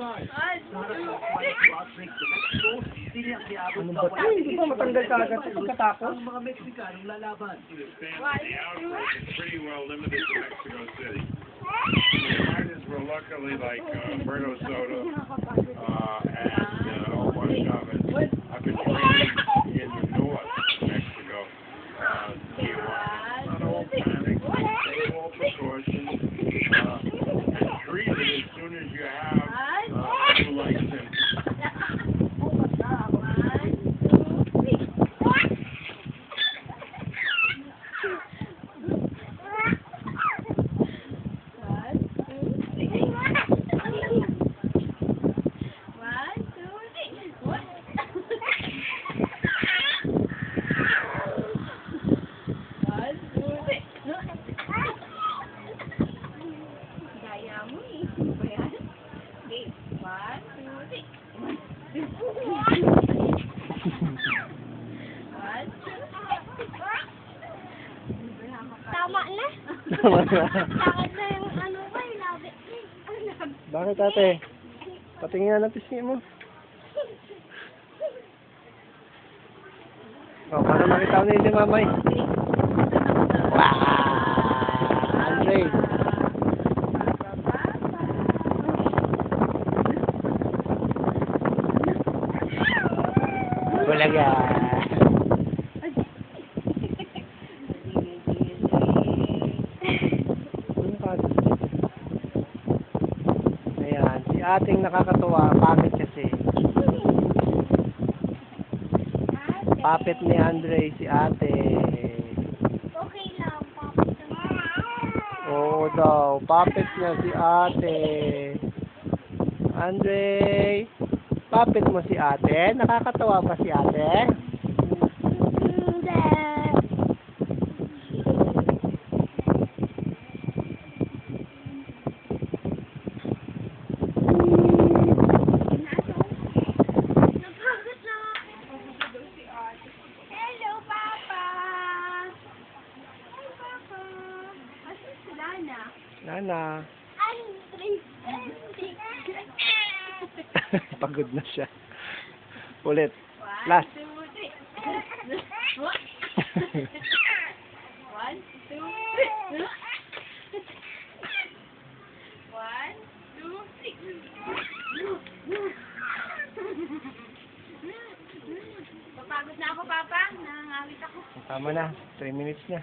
Ano ba ito? Hindi ba matanggal ka agad pagkatapos? Ang mga Mexicanong lalaban. The outbreak is pretty well limited to Mexico City. Miners were luckily like Berto Soto and Omar Chavez. I've been training in the north of Mexico. Tijuana. Not all panic. Take all precautions. And treat it as soon as you have flu-like symptoms. Tama na. Tama na. Takot na yung ano ko, yung labi. Bakit ate? Patingin nga ng pisngi mo. O, para makita ko na yung mamay. Wow! Andre. Bulaga. Ayan, si ating nakakatuwa, pamit kasi. Papit ni Andre, si ate. Okay lang, papa. Oo daw, papit niya si ate. Andre, papit mo si ate? Nakakatawa ba si ate? Hindi. Napagod na. Hello, Papa. Hi, Papa. Asan si Lana? Nana, Andre. pagod na siya. Ulit. Last. 1, 2, 3. 1, 2, 3. 1, 2, 3. Papagod na ako, Papa. Nangangawit ako. Tama na, 3 minutes na.